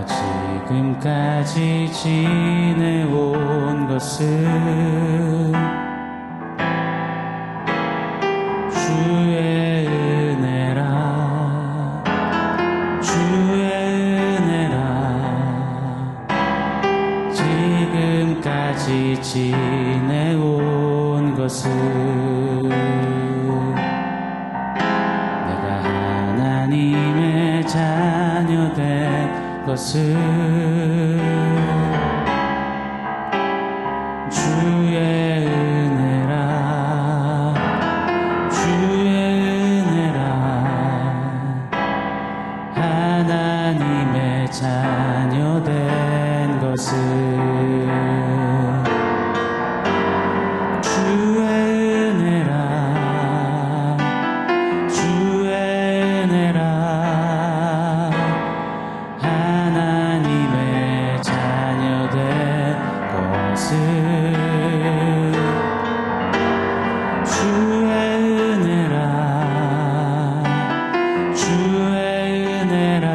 지금까지 지내온 것은 주의 은혜라, 주의 은혜라. 지금까지 지내온 것은 내가 하나님의 자녀 된 것은 주의 은혜라, 주의 은혜라. 하나님의 자녀 된 것은 주의 은혜라, 주의 은혜라. 하나님의 자녀 된 것은 주의 은혜라, 주의 은혜라.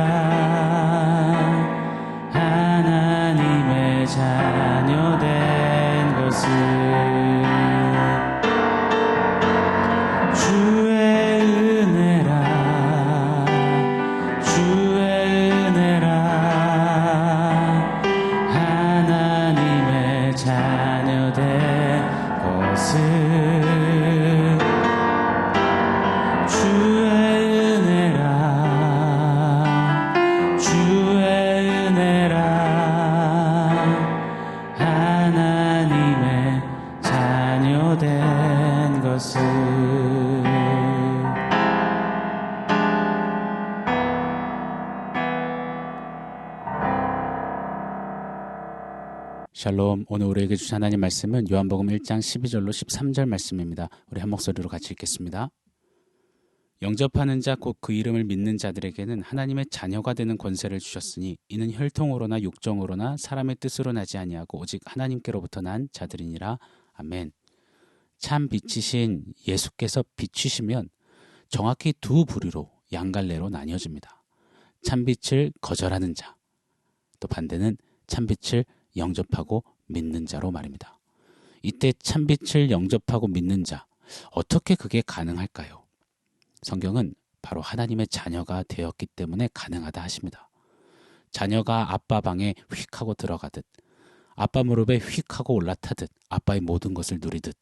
하나님의 자녀 된 것은 주의 은혜라, 주의 은혜라. 하나님의 자녀 된 것은 주의 은혜라, 주의 은혜라. 하나님의 자녀 된 것은 샬롬. 오늘 우리에게 주신 하나님 말씀은 요한복음 1장 12절로 13절 말씀입니다. 우리 한 목소리로 같이 읽겠습니다. 영접하는 자 곧 그 이름을 믿는 자들에게는 하나님의 자녀가 되는 권세를 주셨으니 이는 혈통으로나 육정으로나 사람의 뜻으로 나지 아니하고 오직 하나님께로부터 난 자들이니라. 아멘. 참 빛이신 예수께서 비추시면 정확히 두 부류로 양갈래로 나뉘어집니다. 참빛을 거절하는 자, 또 반대는 참빛을 영접하고 믿는 자로 말입니다. 이때 참빛을 영접하고 믿는 자, 어떻게 그게 가능할까요? 성경은 바로 하나님의 자녀가 되었기 때문에 가능하다 하십니다. 자녀가 아빠 방에 휙 하고 들어가듯, 아빠 무릎에 휙 하고 올라타듯, 아빠의 모든 것을 누리듯,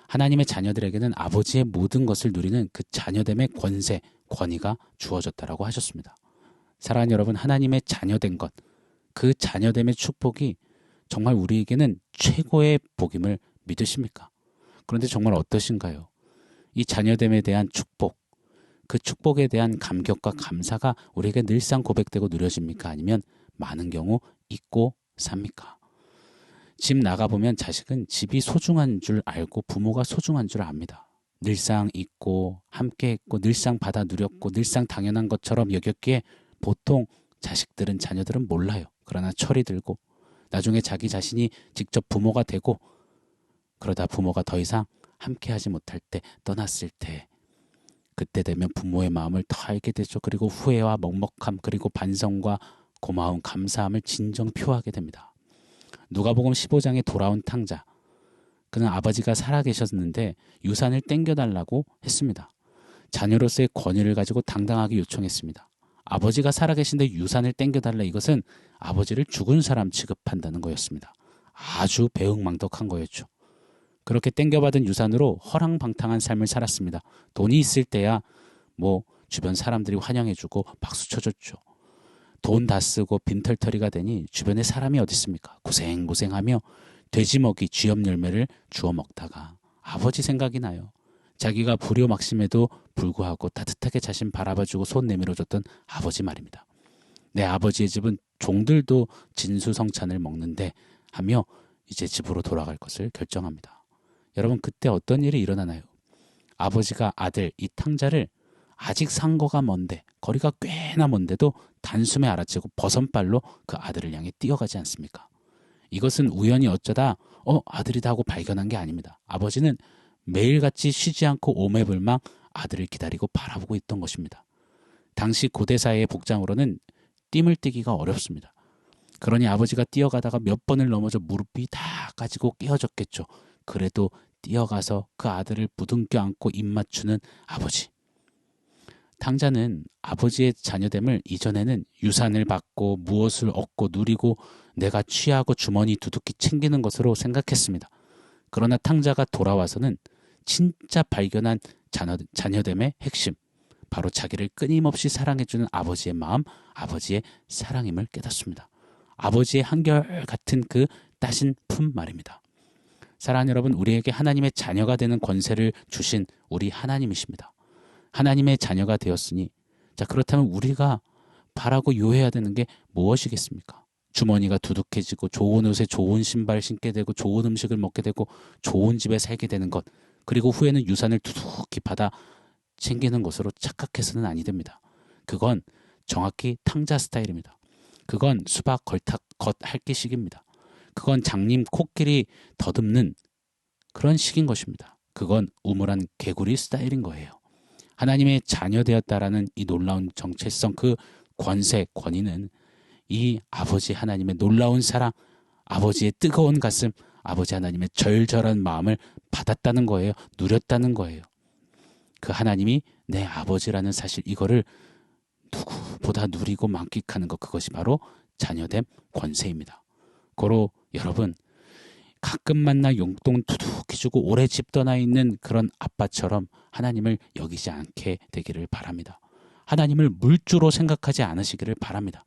하나님의 자녀들에게는 아버지의 모든 것을 누리는 그 자녀됨의 권세, 권위가 주어졌다라고 하셨습니다. 사랑하는 여러분, 하나님의 자녀된 것, 그 자녀됨의 축복이 정말 우리에게는 최고의 복임을 믿으십니까? 그런데 정말 어떠신가요? 이 자녀됨에 대한 축복, 그 축복에 대한 감격과 감사가 우리에게 늘상 고백되고 누려집니까? 아니면 많은 경우 잊고 삽니까? 집 나가보면 자식은 집이 소중한 줄 알고 부모가 소중한 줄 압니다. 늘상 잊고 함께 했고 늘상 받아 누렸고 늘상 당연한 것처럼 여겼기에 보통 자식들은, 자녀들은 몰라요. 그러나 철이 들고 나중에 자기 자신이 직접 부모가 되고 그러다 부모가 더 이상 함께하지 못할 때, 떠났을 때, 그때 되면 부모의 마음을 더 알게 되죠. 그리고 후회와 먹먹함, 그리고 반성과 고마움, 감사함을 진정 표하게 됩니다. 누가복음 15장에 돌아온 탕자, 그는 아버지가 살아계셨는데 유산을 땡겨달라고 했습니다. 자녀로서의 권위를 가지고 당당하게 요청했습니다. 아버지가 살아계신데 유산을 땡겨달라, 이것은 아버지를 죽은 사람 취급한다는 거였습니다. 아주 배응망덕한 거였죠. 그렇게 땡겨받은 유산으로 허랑방탕한 삶을 살았습니다. 돈이 있을 때야 주변 사람들이 환영해주고 박수 쳐줬죠. 돈 다 쓰고 빈털터리가 되니 주변에 사람이 어디 있습니까? 고생고생하며 돼지먹이 쥐염 열매를 주워 먹다가 아버지 생각이 나요. 자기가 불효막심에도 불구하고 따뜻하게 자신 바라봐주고 손 내밀어줬던 아버지 말입니다. 내 아버지의 집은 종들도 진수성찬을 먹는데 하며 이제 집으로 돌아갈 것을 결정합니다. 여러분, 그때 어떤 일이 일어나나요? 아버지가 아들 이 탕자를 아직 상거가 먼데, 거리가 꽤나 먼데도 단숨에 알아채고 버선발로 그 아들을 향해 뛰어가지 않습니까? 이것은 우연히 어쩌다 아들이다 하고 발견한 게 아닙니다. 아버지는 매일같이 쉬지 않고 오매불망 아들을 기다리고 바라보고 있던 것입니다. 당시 고대 사회의 복장으로는 띠물 띠기가 어렵습니다. 그러니 아버지가 뛰어가다가 몇 번을 넘어져 무릎이 다 까지고 깨어졌겠죠. 그래도 뛰어가서 그 아들을 부둥켜 안고 입 맞추는 아버지. 탕자는 아버지의 자녀됨을 이전에는 유산을 받고 무엇을 얻고 누리고 내가 취하고 주머니 두둑히 챙기는 것으로 생각했습니다. 그러나 탕자가 돌아와서는 진짜 발견한 자녀됨의 핵심, 바로 자기를 끊임없이 사랑해주는 아버지의 마음, 아버지의 사랑임을 깨닫습니다. 아버지의 한결같은 그 따신 품 말입니다. 사랑하는 여러분, 우리에게 하나님의 자녀가 되는 권세를 주신 우리 하나님이십니다. 하나님의 자녀가 되었으니, 자, 그렇다면 우리가 바라고 요해야 되는 게 무엇이겠습니까? 주머니가 두둑해지고 좋은 옷에 좋은 신발 신게 되고 좋은 음식을 먹게 되고 좋은 집에 살게 되는 것, 그리고 후에는 유산을 두둑히 받아 챙기는 것으로 착각해서는 아니 됩니다. 그건 정확히 탕자 스타일입니다. 그건 수박 겉핥기식입니다. 그건 장님 코끼리 더듬는 그런 식인 것입니다. 그건 우물한 개구리 스타일인 거예요. 하나님의 자녀 되었다라는 이 놀라운 정체성, 그 권세, 권위는 이 아버지 하나님의 놀라운 사랑, 아버지의 뜨거운 가슴, 아버지 하나님의 절절한 마음을 받았다는 거예요. 누렸다는 거예요. 그 하나님이 내 아버지라는 사실, 이거를 누구보다 누리고 만끽하는 것, 그것이 바로 자녀됨 권세입니다. 고로 여러분, 가끔 만나 용돈 두둑히 주고 오래 집 떠나 있는 그런 아빠처럼 하나님을 여기지 않게 되기를 바랍니다. 하나님을 물주로 생각하지 않으시기를 바랍니다.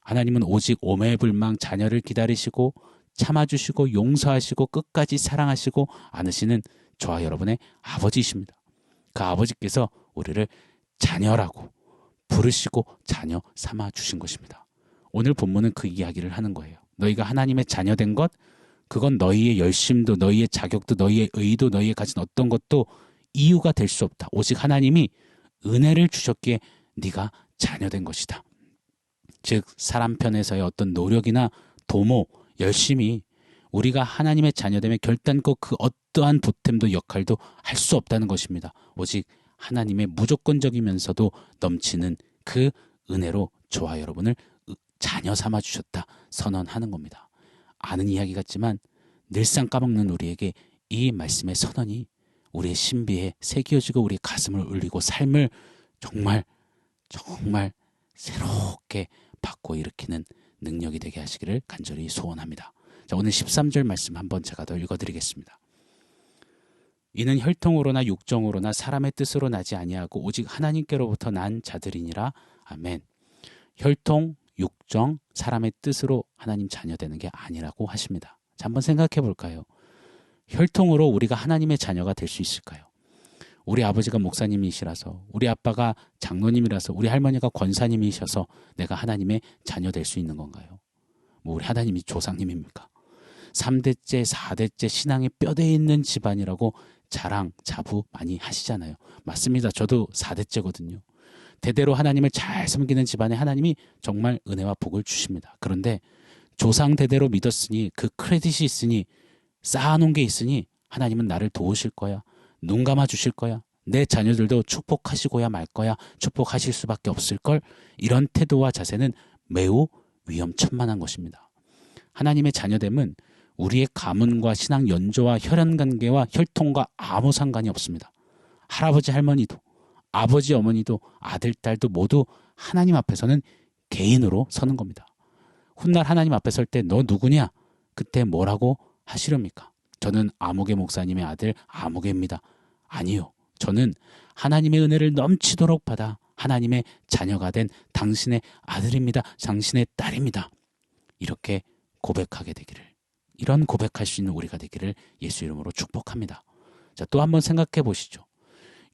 하나님은 오직 오매불망 자녀를 기다리시고 참아주시고 용서하시고 끝까지 사랑하시고 안으시는 저와 여러분의 아버지이십니다. 그 아버지께서 우리를 자녀라고 부르시고 자녀 삼아 주신 것입니다. 오늘 본문은 그 이야기를 하는 거예요. 너희가 하나님의 자녀된 것, 그건 너희의 열심도, 너희의 자격도, 너희의 의도, 너희의 가진 어떤 것도 이유가 될 수 없다. 오직 하나님이 은혜를 주셨기에 네가 자녀된 것이다. 즉 사람 편에서의 어떤 노력이나 도모, 열심이 우리가 하나님의 자녀됨에 결단코 그 어떠한 보탬도 역할도 할 수 없다는 것입니다. 오직 하나님의 무조건적이면서도 넘치는 그 은혜로 저와 여러분을 자녀 삼아 주셨다 선언하는 겁니다. 아는 이야기 같지만 늘상 까먹는 우리에게 이 말씀의 선언이 우리의 신비에 새겨지고 우리의 가슴을 울리고 삶을 정말 새롭게 바꿔 일으키는 능력이 되게 하시기를 간절히 소원합니다. 자, 오늘 13절 말씀 한번 제가 더 읽어드리겠습니다. 이는 혈통으로나 육정으로나 사람의 뜻으로 나지 아니하고 오직 하나님께로부터 난 자들이니라. 아멘. 혈통, 육정, 사람의 뜻으로 하나님 자녀 되는 게 아니라고 하십니다. 자, 한번 생각해 볼까요? 혈통으로 우리가 하나님의 자녀가 될 수 있을까요? 우리 아버지가 목사님이시라서, 우리 아빠가 장로님이라서, 우리 할머니가 권사님이셔서 내가 하나님의 자녀 될 수 있는 건가요? 뭐 우리 하나님이 조상님입니까? 3대째, 4대째 신앙의 뼈대에 있는 집안이라고 자랑, 자부 많이 하시잖아요. 맞습니다. 저도 4대째거든요. 대대로 하나님을 잘 섬기는 집안에 하나님이 정말 은혜와 복을 주십니다. 그런데 조상 대대로 믿었으니, 그 크레딧이 있으니, 쌓아놓은 게 있으니 하나님은 나를 도우실 거야. 눈 감아 주실 거야. 내 자녀들도 축복하시고야 말 거야. 축복하실 수밖에 없을 걸. 이런 태도와 자세는 매우 위험천만한 것입니다. 하나님의 자녀됨은 우리의 가문과 신앙 연조와 혈연관계와 혈통과 아무 상관이 없습니다. 할아버지 할머니도, 아버지 어머니도, 아들 딸도 모두 하나님 앞에서는 개인으로 서는 겁니다. 훗날 하나님 앞에 설 때 너 누구냐? 그때 뭐라고 하시렵니까? 저는 아무개 목사님의 아들 아무개입니다. 아니요. 저는 하나님의 은혜를 넘치도록 받아 하나님의 자녀가 된 당신의 아들입니다. 당신의 딸입니다. 이렇게 고백하게 되기를, 이런 고백할 수 있는 우리가 되기를 예수 이름으로 축복합니다. 자, 또 한번 생각해 보시죠.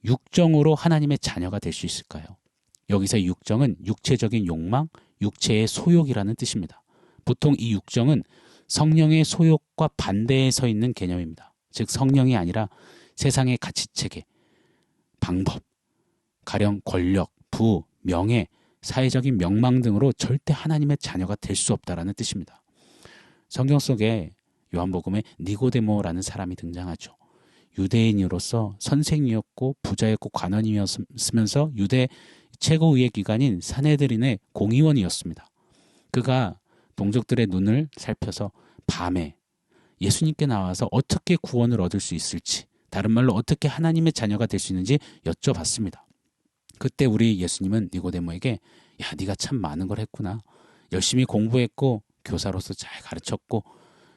육정으로 하나님의 자녀가 될 수 있을까요? 여기서 육정은 육체적인 욕망, 육체의 소욕이라는 뜻입니다. 보통 이 육정은 성령의 소욕과 반대에 서 있는 개념입니다. 즉 성령이 아니라 세상의 가치체계, 방법, 가령 권력, 부, 명예, 사회적인 명망 등으로 절대 하나님의 자녀가 될 수 없다라는 뜻입니다. 성경 속에 요한복음에 니고데모라는 사람이 등장하죠. 유대인으로서 선생이었고 부자였고 관원이었으면서 유대 최고의회 기관인 산헤드린의 공의원이었습니다. 그가 동족들의 눈을 살펴서 밤에 예수님께 나와서 어떻게 구원을 얻을 수 있을지, 다른 말로 어떻게 하나님의 자녀가 될 수 있는지 여쭤봤습니다. 그때 우리 예수님은 니고데모에게 야, 네가 참 많은 걸 했구나. 열심히 공부했고 교사로서 잘 가르쳤고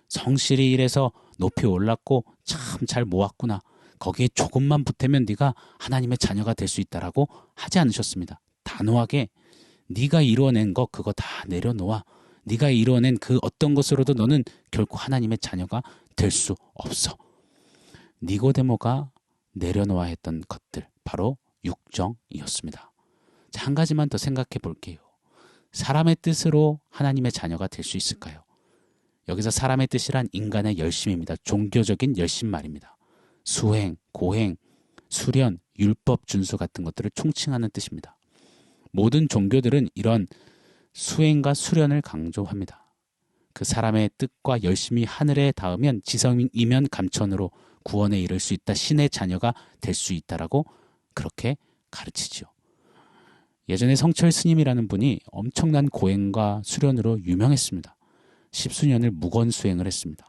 성실히 일해서 높이 올랐고 참 잘 모았구나. 거기에 조금만 보태면 네가 하나님의 자녀가 될 수 있다라고 하지 않으셨습니다. 단호하게 네가 이루어낸 거 그거 다 내려놓아. 네가 이루어낸 그 어떤 것으로도 너는 결코 하나님의 자녀가 될 수 없어. 니고데모가 내려놓아야 했던 것들, 바로 육정이었습니다. 자, 한 가지만 더 생각해 볼게요. 사람의 뜻으로 하나님의 자녀가 될 수 있을까요? 여기서 사람의 뜻이란 인간의 열심입니다. 종교적인 열심 말입니다. 수행, 고행, 수련, 율법 준수 같은 것들을 총칭하는 뜻입니다. 모든 종교들은 이런 수행과 수련을 강조합니다. 그 사람의 뜻과 열심이 하늘에 닿으면 지성이면 감천으로 구원에 이를 수 있다. 신의 자녀가 될 수 있다라고 그렇게 가르치죠. 예전에 성철 스님이라는 분이 엄청난 고행과 수련으로 유명했습니다. 십수년을 무건수행을 했습니다.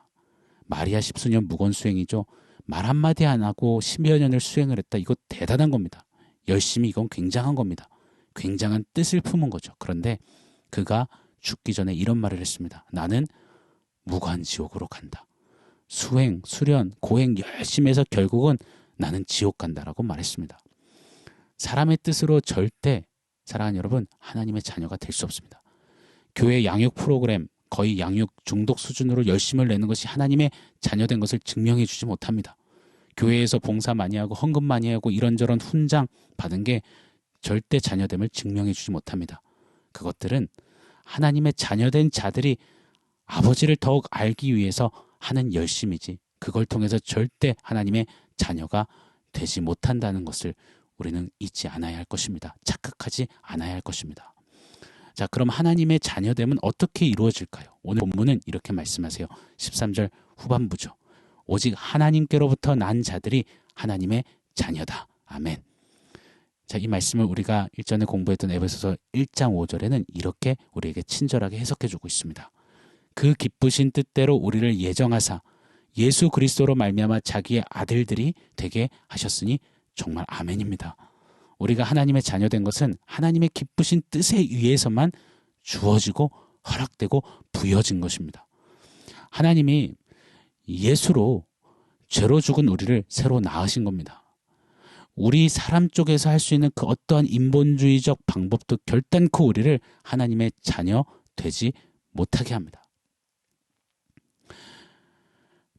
마리아 십수년 무건수행이죠. 말 한마디 안 하고 10여 년을 수행을 했다. 이거 대단한 겁니다. 열심히 이건 굉장한 겁니다. 굉장한 뜻을 품은 거죠. 그런데 그가 죽기 전에 이런 말을 했습니다. 나는 무관지옥으로 간다. 수행, 수련, 고행 열심히 해서 결국은 나는 지옥 간다라고 말했습니다. 사람의 뜻으로 절대, 사랑하는 여러분, 하나님의 자녀가 될 수 없습니다. 교회 양육 프로그램, 거의 양육 중독 수준으로 열심을 내는 것이 하나님의 자녀된 것을 증명해 주지 못합니다. 교회에서 봉사 많이 하고 헌금 많이 하고 이런저런 훈장 받은 게 절대 자녀됨을 증명해 주지 못합니다. 그것들은 하나님의 자녀된 자들이 아버지를 더욱 알기 위해서 하는 열심이지, 그걸 통해서 절대 하나님의 자녀가 되지 못한다는 것을 우리는 잊지 않아야 할 것입니다. 착각하지 않아야 할 것입니다. 자, 그럼 하나님의 자녀됨은 어떻게 이루어질까요? 오늘 본문은 이렇게 말씀하세요. 13절 후반부죠. 오직 하나님께로부터 난 자들이 하나님의 자녀다. 아멘. 자, 이 말씀을 우리가 일전에 공부했던 에베소서 1장 5절에는 이렇게 우리에게 친절하게 해석해주고 있습니다. 그 기쁘신 뜻대로 우리를 예정하사 예수 그리스도로 말미암아 자기의 아들들이 되게 하셨으니 정말 아멘입니다. 우리가 하나님의 자녀된 것은 하나님의 기쁘신 뜻에 의해서만 주어지고 허락되고 부여진 것입니다. 하나님이 예수로 죄로 죽은 우리를 새로 낳으신 겁니다. 우리 사람 쪽에서 할 수 있는 그 어떠한 인본주의적 방법도 결단코 우리를 하나님의 자녀 되지 못하게 합니다.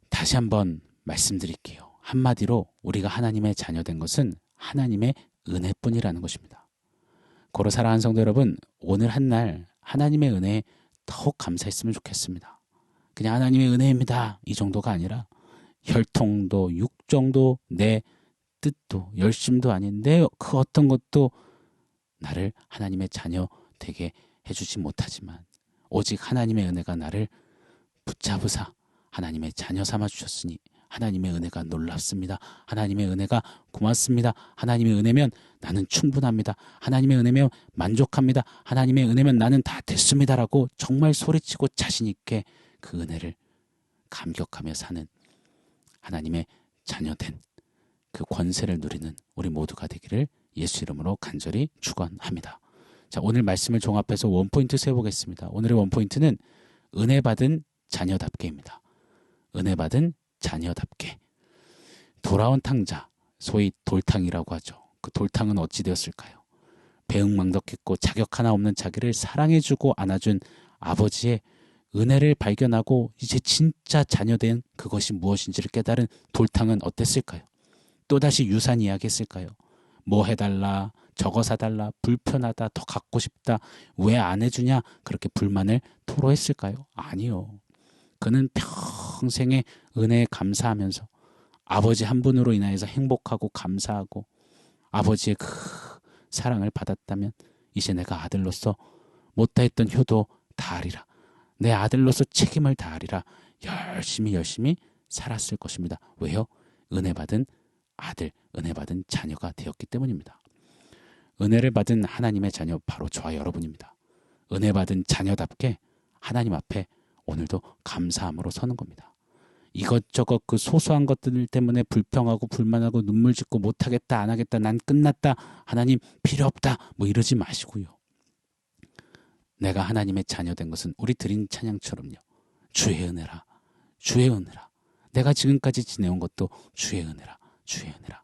다시 한번 말씀드릴게요. 한마디로 우리가 하나님의 자녀된 것은 하나님의 은혜뿐이라는 것입니다. 고로 사랑하는 성도 여러분, 오늘 한날 하나님의 은혜에 더욱 감사했으면 좋겠습니다. 그냥 하나님의 은혜입니다, 이 정도가 아니라 혈통도 육정도 내 뜻도 열심도 아닌데 그 어떤 것도 나를 하나님의 자녀 되게 해주지 못하지만 오직 하나님의 은혜가 나를 붙잡으사 하나님의 자녀 삼아 주셨으니 하나님의 은혜가 놀랍습니다. 하나님의 은혜가 고맙습니다. 하나님의 은혜면 나는 충분합니다. 하나님의 은혜면 만족합니다. 하나님의 은혜면 나는 다 됐습니다라고 정말 소리치고 자신 있게 그 은혜를 감격하며 사는 하나님의 자녀된 그 권세를 누리는 우리 모두가 되기를 예수 이름으로 간절히 축원합니다. 자, 오늘 말씀을 종합해서 원포인트 세워보겠습니다. 오늘의 원포인트는 은혜 받은 자녀답게입니다. 은혜 받은 자녀답게. 돌아온 탕자, 소위 돌탕이라고 하죠. 그 돌탕은 어찌 되었을까요? 배응망덕했고 자격 하나 없는 자기를 사랑해주고 안아준 아버지의 은혜를 발견하고 이제 진짜 자녀된 그것이 무엇인지를 깨달은 돌탕은 어땠을까요? 또다시 유산 이야기 했을까요? 뭐 해달라, 저거 사달라, 불편하다, 더 갖고 싶다, 왜 안 해주냐, 그렇게 불만을 토로했을까요? 아니요. 그는 평생의 은혜에 감사하면서 아버지 한 분으로 인하여서 행복하고 감사하고 아버지의 그 사랑을 받았다면 이제 내가 아들로서 못다했던 효도 다하리라. 내 아들로서 책임을 다하리라. 열심히 살았을 것입니다. 왜요? 은혜 받은 아들, 은혜 받은 자녀가 되었기 때문입니다. 은혜를 받은 하나님의 자녀 바로 저와 여러분입니다. 은혜 받은 자녀답게 하나님 앞에 오늘도 감사함으로 서는 겁니다. 이것저것 그 소소한 것들 때문에 불평하고 불만하고 눈물 짓고 못하겠다, 안 하겠다, 난 끝났다, 하나님 필요 없다, 뭐 이러지 마시고요. 내가 하나님의 자녀된 것은 우리 드린 찬양처럼요. 주의 은혜라, 주의 은혜라. 내가 지금까지 지내온 것도 주의 은혜라, 주의 은혜라.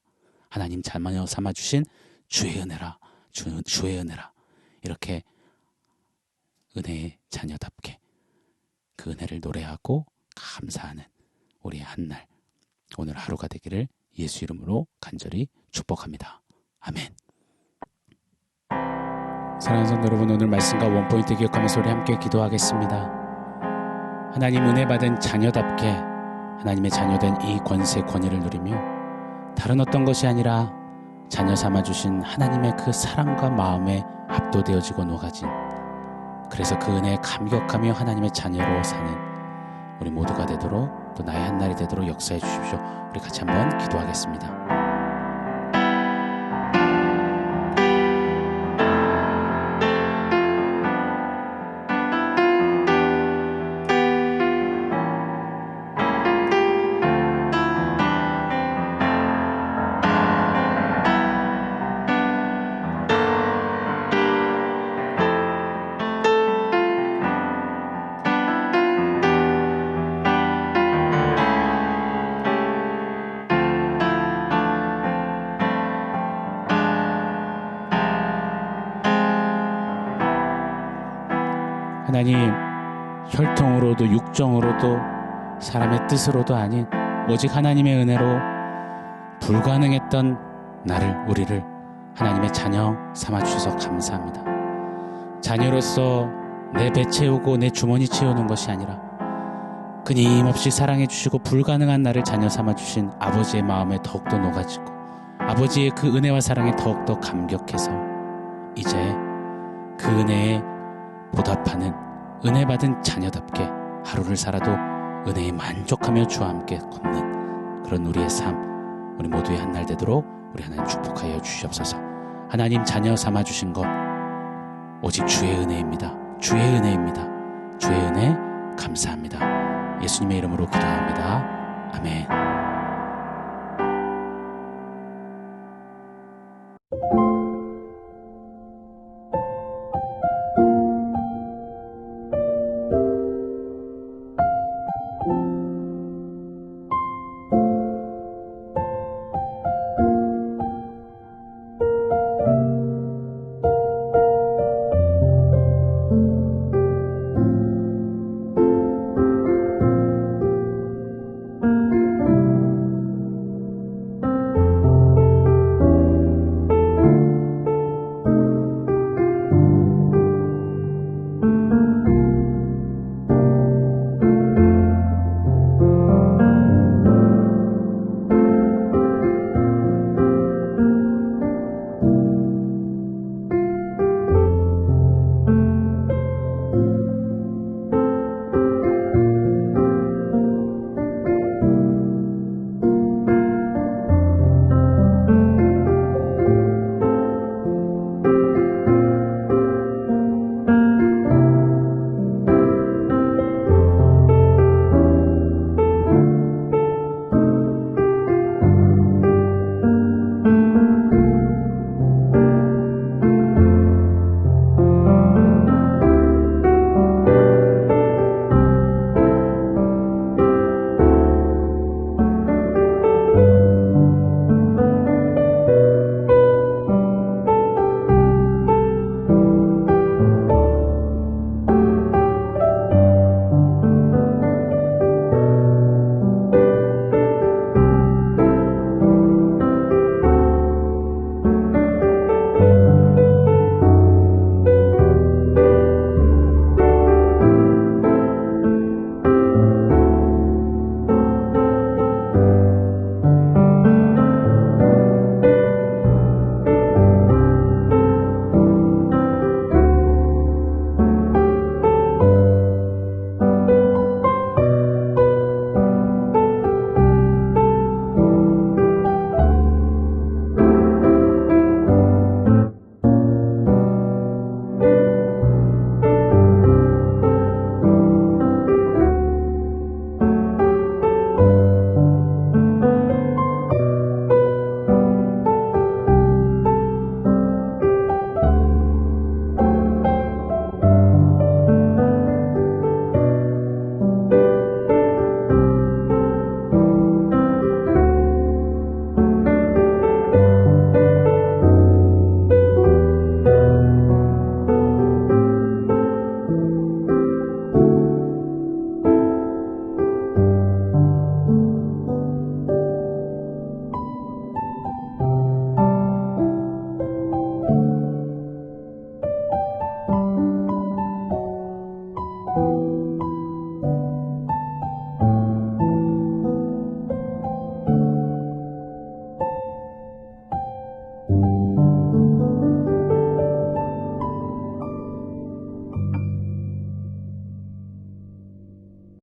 하나님 자녀 삼아주신 주의 은혜라, 주의 은혜라. 이렇게 은혜의 자녀답게 그 은혜를 노래하고 감사하는 우리의 한날, 오늘 하루가 되기를 예수 이름으로 간절히 축복합니다. 아멘. 사랑하는 성도 여러분, 오늘 말씀과 원포인트 기억하면서 우리 함께 기도하겠습니다. 하나님 은혜 받은 자녀답게 하나님의 자녀된 이 권세 권위를 누리며 다른 어떤 것이 아니라 자녀 삼아주신 하나님의 그 사랑과 마음에 압도되어지고 녹아진, 그래서 그 은혜에 감격하며 하나님의 자녀로 사는 우리 모두가 되도록, 또 나의 한날이 되도록 역사해 주십시오. 우리 같이 한번 기도하겠습니다. 하나님, 혈통으로도 육정으로도 사람의 뜻으로도 아닌 오직 하나님의 은혜로 불가능했던 나를, 우리를 하나님의 자녀 삼아주셔서 감사합니다. 자녀로서 내 배 채우고 내 주머니 채우는 것이 아니라 끊임없이 사랑해 주시고 불가능한 나를 자녀 삼아주신 아버지의 마음에 더욱더 녹아지고 아버지의 그 은혜와 사랑에 더욱더 감격해서 이제 그 은혜에 보답하는 은혜 받은 자녀답게 하루를 살아도 은혜에 만족하며 주와 함께 걷는 그런 우리의 삶, 우리 모두의 한날 되도록 우리 하나님 축복하여 주시옵소서. 하나님 자녀 삼아주신 것 오직 주의 은혜입니다. 주의 은혜입니다. 주의 은혜 감사합니다. 예수님의 이름으로 기도합니다. 아멘.